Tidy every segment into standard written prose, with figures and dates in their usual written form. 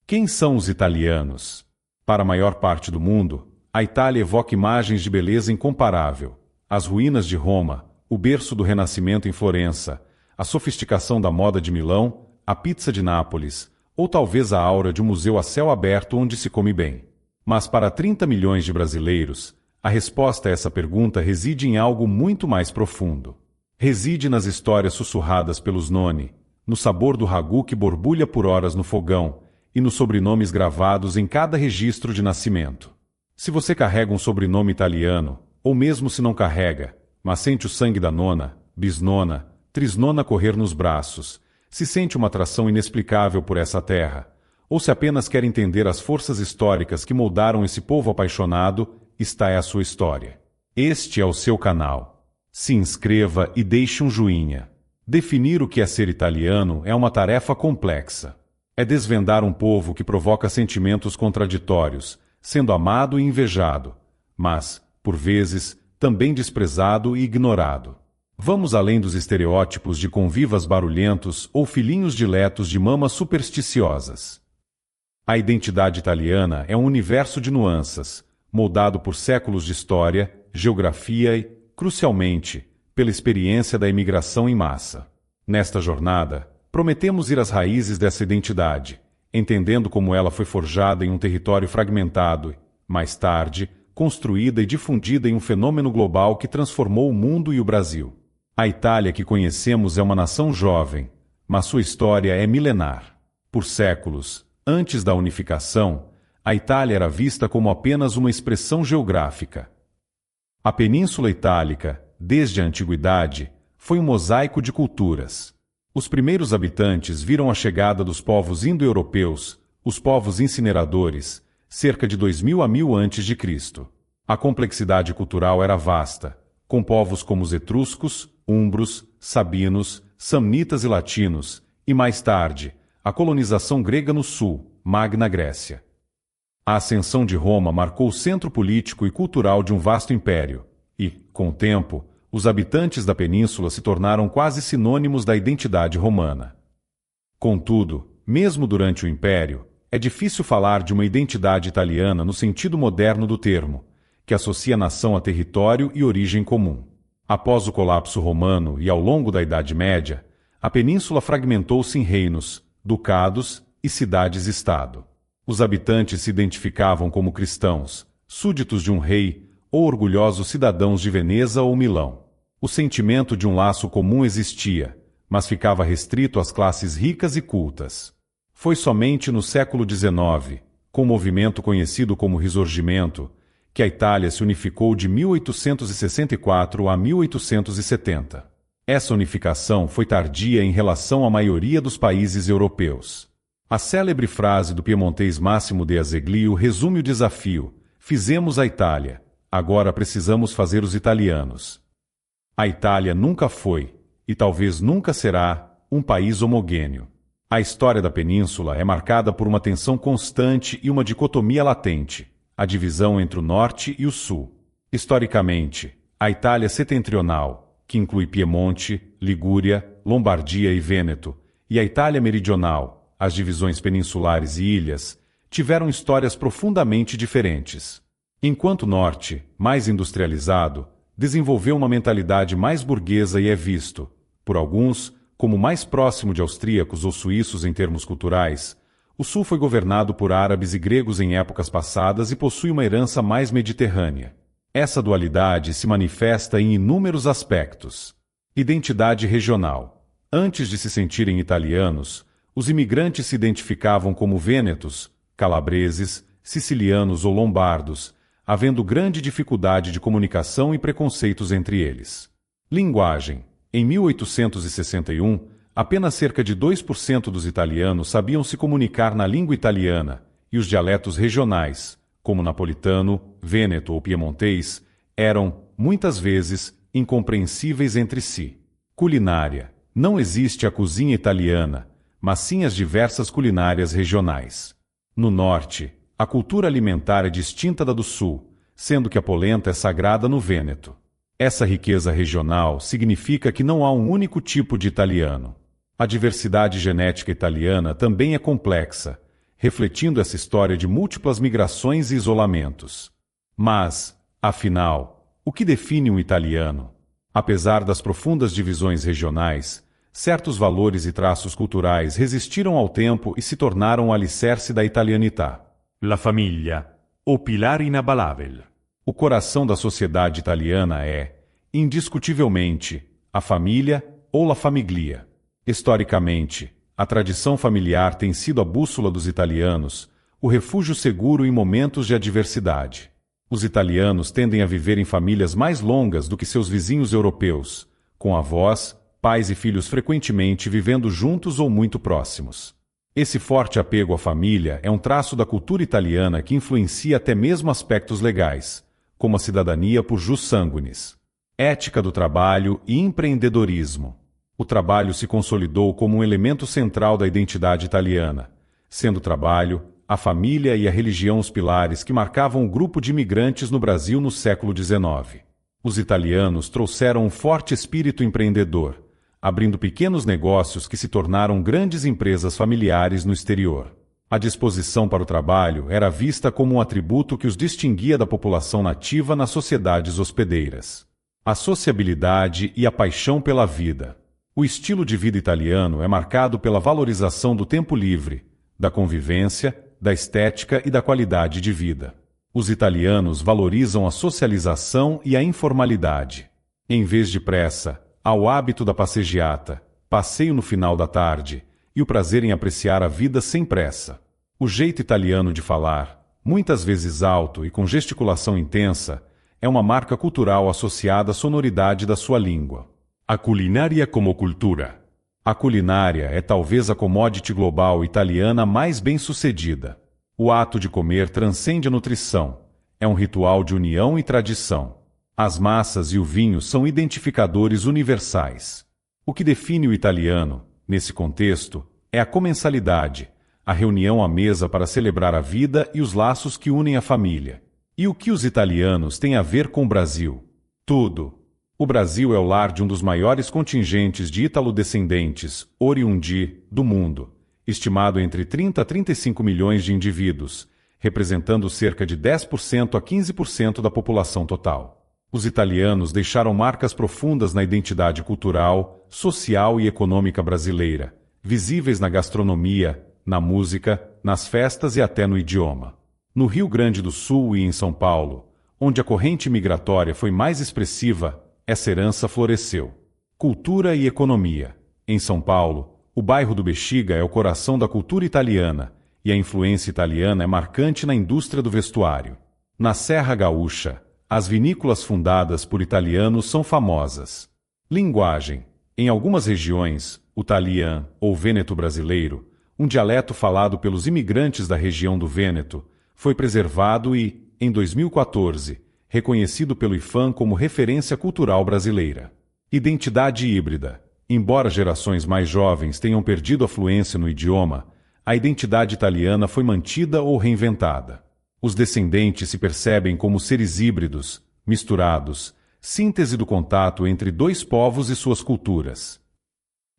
Quem são os italianos? Para a maior parte do mundo, a Itália evoca imagens de beleza incomparável. As ruínas de Roma, o berço do Renascimento em Florença, a sofisticação da moda de Milão, a pizza de Nápoles, ou talvez a aura de um museu a céu aberto onde se come bem. Mas para 30 milhões de brasileiros, a resposta a essa pergunta reside em algo muito mais profundo. Reside nas histórias sussurradas pelos nonni, no sabor do ragu que borbulha por horas no fogão e nos sobrenomes gravados em cada registro de nascimento. Se você carrega um sobrenome italiano, ou mesmo se não carrega, mas sente o sangue da nona, bisnona, trisnona correr nos braços, se sente uma atração inexplicável por essa terra, ou se apenas quer entender as forças históricas que moldaram esse povo apaixonado, esta é a sua história. Este é o seu canal. Se inscreva e deixe um joinha. Definir o que é ser italiano é uma tarefa complexa. É desvendar um povo que provoca sentimentos contraditórios, sendo amado e invejado, mas, por vezes, também desprezado e ignorado. Vamos além dos estereótipos de convivas barulhentos ou filhinhos diletos de mamas supersticiosas. A identidade italiana é um universo de nuances, moldado por séculos de história, geografia e, crucialmente, pela experiência da imigração em massa. Nesta jornada, prometemos ir às raízes dessa identidade, entendendo como ela foi forjada em um território fragmentado e, mais tarde, construída e difundida em um fenômeno global que transformou o mundo e o Brasil. A Itália que conhecemos é uma nação jovem, mas sua história é milenar. Por séculos, antes da unificação, a Itália era vista como apenas uma expressão geográfica. A Península Itálica, desde a antiguidade, foi um mosaico de culturas. Os primeiros habitantes viram a chegada dos povos indo-europeus, os povos incineradores, cerca de 2000 a 1000 a.C. A complexidade cultural era vasta, com povos como os etruscos, umbros, sabinos, samnitas e latinos, e mais tarde, a colonização grega no sul, Magna Grécia. A ascensão de Roma marcou o centro político e cultural de um vasto império, e, com o tempo, os habitantes da península se tornaram quase sinônimos da identidade romana. Contudo, mesmo durante o Império, é difícil falar de uma identidade italiana no sentido moderno do termo, que associa a nação a território e origem comum. Após o colapso romano e ao longo da Idade Média, a península fragmentou-se em reinos, ducados e cidades-estado. Os habitantes se identificavam como cristãos, súditos de um rei ou orgulhosos cidadãos de Veneza ou Milão. O sentimento de um laço comum existia, mas ficava restrito às classes ricas e cultas. Foi somente no século XIX, com o movimento conhecido como Risorgimento, que a Itália se unificou de 1864 a 1870. Essa unificação foi tardia em relação à maioria dos países europeus. A célebre frase do piemontês Massimo de Azeglio resume o desafio: fizemos a Itália, agora precisamos fazer os italianos. A Itália nunca foi, e talvez nunca será, um país homogêneo. A história da península é marcada por uma tensão constante e uma dicotomia latente, a divisão entre o norte e o sul. Historicamente, a Itália setentrional, que inclui Piemonte, Ligúria, Lombardia e Vêneto, e a Itália meridional, as divisões peninsulares e ilhas, tiveram histórias profundamente diferentes. Enquanto o norte, mais industrializado, desenvolveu uma mentalidade mais burguesa e é visto, por alguns, como mais próximo de austríacos ou suíços em termos culturais, o sul foi governado por árabes e gregos em épocas passadas e possui uma herança mais mediterrânea. Essa dualidade se manifesta em inúmeros aspectos. Identidade regional. Antes de se sentirem italianos, os imigrantes se identificavam como vênetos, calabreses, sicilianos ou lombardos, havendo grande dificuldade de comunicação e preconceitos entre eles. Linguagem. Em 1861, apenas cerca de 2% dos italianos sabiam se comunicar na língua italiana, e os dialetos regionais, como napolitano, vêneto ou piemontês, eram, muitas vezes, incompreensíveis entre si. Culinária. Não existe a cozinha italiana, mas sim as diversas culinárias regionais. No norte, a cultura alimentar é distinta da do sul, sendo que a polenta é sagrada no Vêneto. Essa riqueza regional significa que não há um único tipo de italiano. A diversidade genética italiana também é complexa, refletindo essa história de múltiplas migrações e isolamentos. Mas, afinal, o que define um italiano? Apesar das profundas divisões regionais, certos valores e traços culturais resistiram ao tempo e se tornaram o alicerce da italianità. La famiglia, o pilar inabalável. O coração da sociedade italiana é, indiscutivelmente, a família ou la famiglia. Historicamente, a tradição familiar tem sido a bússola dos italianos, o refúgio seguro em momentos de adversidade. Os italianos tendem a viver em famílias mais longas do que seus vizinhos europeus, com avós, pais e filhos frequentemente vivendo juntos ou muito próximos. Esse forte apego à família é um traço da cultura italiana que influencia até mesmo aspectos legais, como a cidadania por jus sanguinis, ética do trabalho e empreendedorismo. O trabalho se consolidou como um elemento central da identidade italiana, sendo o trabalho, a família e a religião os pilares que marcavam o grupo de imigrantes no Brasil no século XIX. Os italianos trouxeram um forte espírito empreendedor, abrindo pequenos negócios que se tornaram grandes empresas familiares no exterior. A disposição para o trabalho era vista como um atributo que os distinguia da população nativa nas sociedades hospedeiras. A sociabilidade e a paixão pela vida. O estilo de vida italiano é marcado pela valorização do tempo livre, da convivência, da estética e da qualidade de vida. Os italianos valorizam a socialização e a informalidade. Em vez de pressa, há o hábito da passeggiata, passeio no final da tarde, e o prazer em apreciar a vida sem pressa. O jeito italiano de falar, muitas vezes alto e com gesticulação intensa, é uma marca cultural associada à sonoridade da sua língua. A culinária como cultura. A culinária é talvez a commodity global italiana mais bem-sucedida. O ato de comer transcende a nutrição. É um ritual de união e tradição. As massas e o vinho são identificadores universais. O que define o italiano, nesse contexto, é a comensalidade, a reunião à mesa para celebrar a vida e os laços que unem a família. E o que os italianos têm a ver com o Brasil? Tudo. O Brasil é o lar de um dos maiores contingentes de ítalo-descendentes, oriundi, do mundo, estimado entre 30 a 35 milhões de indivíduos, representando cerca de 10% a 15% da população total. Os italianos deixaram marcas profundas na identidade cultural, social e econômica brasileira, visíveis na gastronomia, na música, nas festas e até no idioma. No Rio Grande do Sul e em São Paulo, onde a corrente migratória foi mais expressiva, essa herança floresceu. Cultura e economia. Em São Paulo, o bairro do Bexiga é o coração da cultura italiana, e a influência italiana é marcante na indústria do vestuário. Na Serra Gaúcha, as vinícolas fundadas por italianos são famosas. Linguagem. Em algumas regiões, o talian, ou vêneto brasileiro, um dialeto falado pelos imigrantes da região do Vêneto, foi preservado e, em 2014, reconhecido pelo IFAM como referência cultural brasileira. Identidade híbrida. Embora gerações mais jovens tenham perdido a fluência no idioma, a identidade italiana foi mantida ou reinventada. Os descendentes se percebem como seres híbridos, misturados, síntese do contato entre dois povos e suas culturas.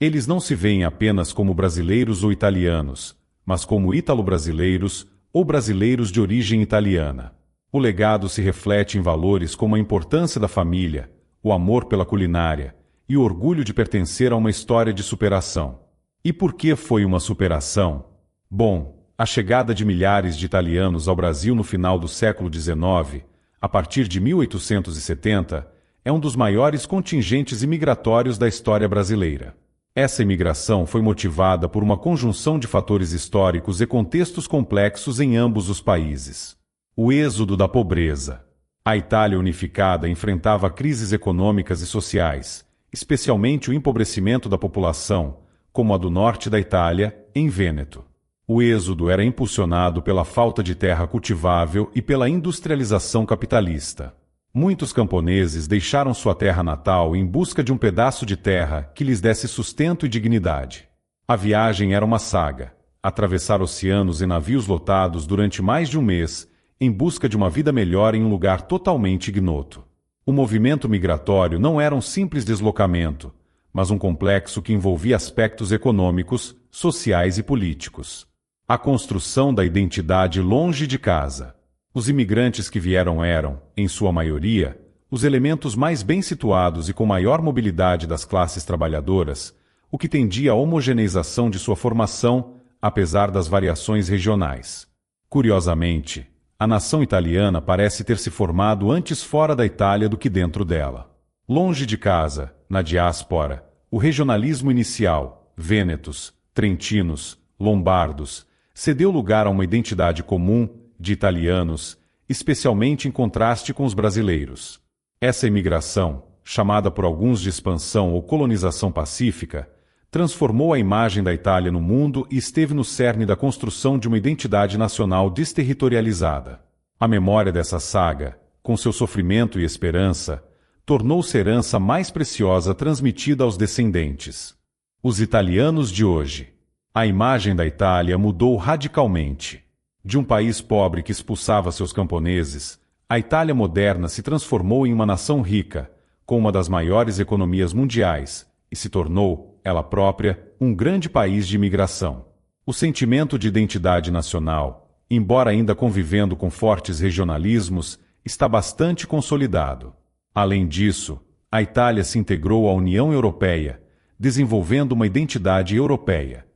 Eles não se veem apenas como brasileiros ou italianos, mas como ítalo-brasileiros ou brasileiros de origem italiana. O legado se reflete em valores como a importância da família, o amor pela culinária e o orgulho de pertencer a uma história de superação. E por que foi uma superação? Bom, a chegada de milhares de italianos ao Brasil no final do século XIX, a partir de 1870, é um dos maiores contingentes imigratórios da história brasileira. Essa imigração foi motivada por uma conjunção de fatores históricos e contextos complexos em ambos os países. O êxodo da pobreza. A Itália unificada enfrentava crises econômicas e sociais, especialmente o empobrecimento da população, como a do norte da Itália, em Vêneto. O êxodo era impulsionado pela falta de terra cultivável e pela industrialização capitalista. Muitos camponeses deixaram sua terra natal em busca de um pedaço de terra que lhes desse sustento e dignidade. A viagem era uma saga, atravessar oceanos em navios lotados durante mais de um mês, em busca de uma vida melhor em um lugar totalmente ignoto. O movimento migratório não era um simples deslocamento, mas um complexo que envolvia aspectos econômicos, sociais e políticos. A construção da identidade longe de casa. Os imigrantes que vieram eram, em sua maioria, os elementos mais bem situados e com maior mobilidade das classes trabalhadoras, o que tendia à homogeneização de sua formação, apesar das variações regionais. Curiosamente, a nação italiana parece ter se formado antes fora da Itália do que dentro dela. Longe de casa, na diáspora, o regionalismo inicial, vênetos, trentinos, lombardos, cedeu lugar a uma identidade comum, de italianos, especialmente em contraste com os brasileiros. Essa imigração, chamada por alguns de expansão ou colonização pacífica, transformou a imagem da Itália no mundo e esteve no cerne da construção de uma identidade nacional desterritorializada. A memória dessa saga, com seu sofrimento e esperança, tornou-se a herança mais preciosa transmitida aos descendentes. Os italianos de hoje. A imagem da Itália mudou radicalmente. De um país pobre que expulsava seus camponeses, a Itália moderna se transformou em uma nação rica, com uma das maiores economias mundiais, e se tornou, ela própria, um grande país de imigração. O sentimento de identidade nacional, embora ainda convivendo com fortes regionalismos, está bastante consolidado. Além disso, a Itália se integrou à União Europeia, desenvolvendo uma identidade europeia.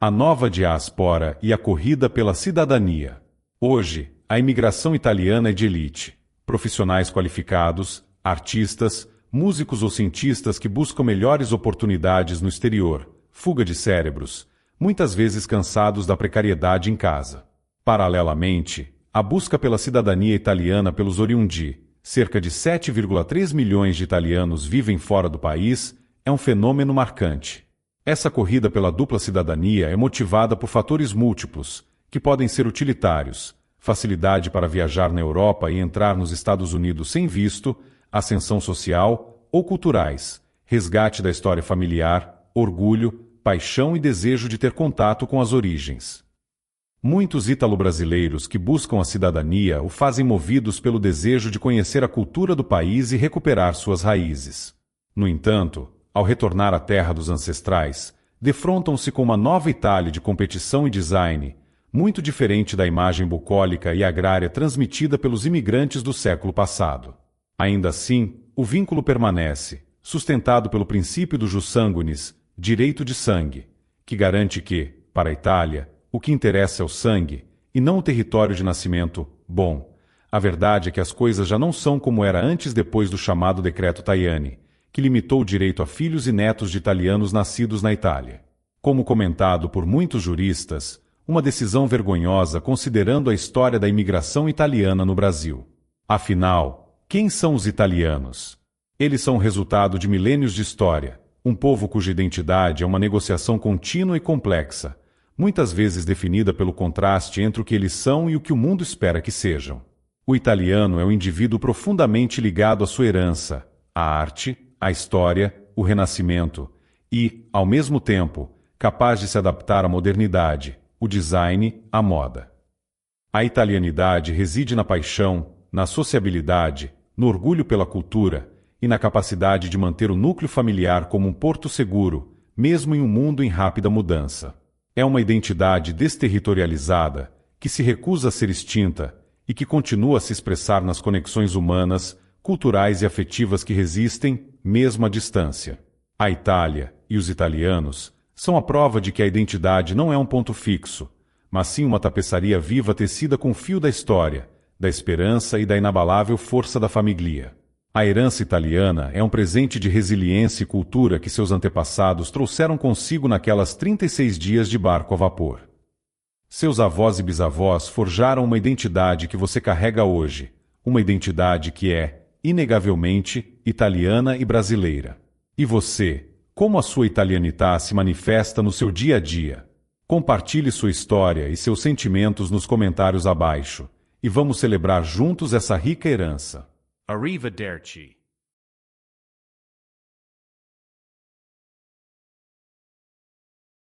A nova diáspora e a corrida pela cidadania. Hoje, a imigração italiana é de elite. Profissionais qualificados, artistas, músicos ou cientistas que buscam melhores oportunidades no exterior, fuga de cérebros, muitas vezes cansados da precariedade em casa. Paralelamente, a busca pela cidadania italiana pelos oriundi, cerca de 7,3 milhões de italianos vivem fora do país, é um fenômeno marcante. Essa corrida pela dupla cidadania é motivada por fatores múltiplos, que podem ser utilitários, facilidade para viajar na Europa e entrar nos Estados Unidos sem visto, ascensão social, ou culturais, resgate da história familiar, orgulho, paixão e desejo de ter contato com as origens. Muitos ítalo-brasileiros que buscam a cidadania o fazem movidos pelo desejo de conhecer a cultura do país e recuperar suas raízes. No entanto, ao retornar à terra dos ancestrais, defrontam-se com uma nova Itália de competição e design, muito diferente da imagem bucólica e agrária transmitida pelos imigrantes do século passado. Ainda assim, o vínculo permanece, sustentado pelo princípio do jus sanguinis, direito de sangue, que garante que, para a Itália, o que interessa é o sangue, e não o território de nascimento. Bom, a verdade é que as coisas já não são como era antes depois do chamado Decreto Tajani, que limitou o direito a filhos e netos de italianos nascidos na Itália. Como comentado por muitos juristas, uma decisão vergonhosa considerando a história da imigração italiana no Brasil. Afinal, quem são os italianos? Eles são o resultado de milênios de história, um povo cuja identidade é uma negociação contínua e complexa, muitas vezes definida pelo contraste entre o que eles são e o que o mundo espera que sejam. O italiano é um indivíduo profundamente ligado à sua herança, à arte, à história, o renascimento, e, ao mesmo tempo, capaz de se adaptar à modernidade, o design, à moda. A italianidade reside na paixão, na sociabilidade, no orgulho pela cultura e na capacidade de manter o núcleo familiar como um porto seguro, mesmo em um mundo em rápida mudança. É uma identidade desterritorializada, que se recusa a ser extinta e que continua a se expressar nas conexões humanas, culturais e afetivas que resistem, mesmo à distância. A Itália e os italianos são a prova de que a identidade não é um ponto fixo, mas sim uma tapeçaria viva tecida com o fio da história, da esperança e da inabalável força da famiglia. A herança italiana é um presente de resiliência e cultura que seus antepassados trouxeram consigo naquelas 36 dias de barco a vapor. Seus avós e bisavós forjaram uma identidade que você carrega hoje, uma identidade que é, inegavelmente, italiana e brasileira. E você, como a sua italianità se manifesta no seu dia a dia? Compartilhe sua história e seus sentimentos nos comentários abaixo, e vamos celebrar juntos essa rica herança. Arrivederci.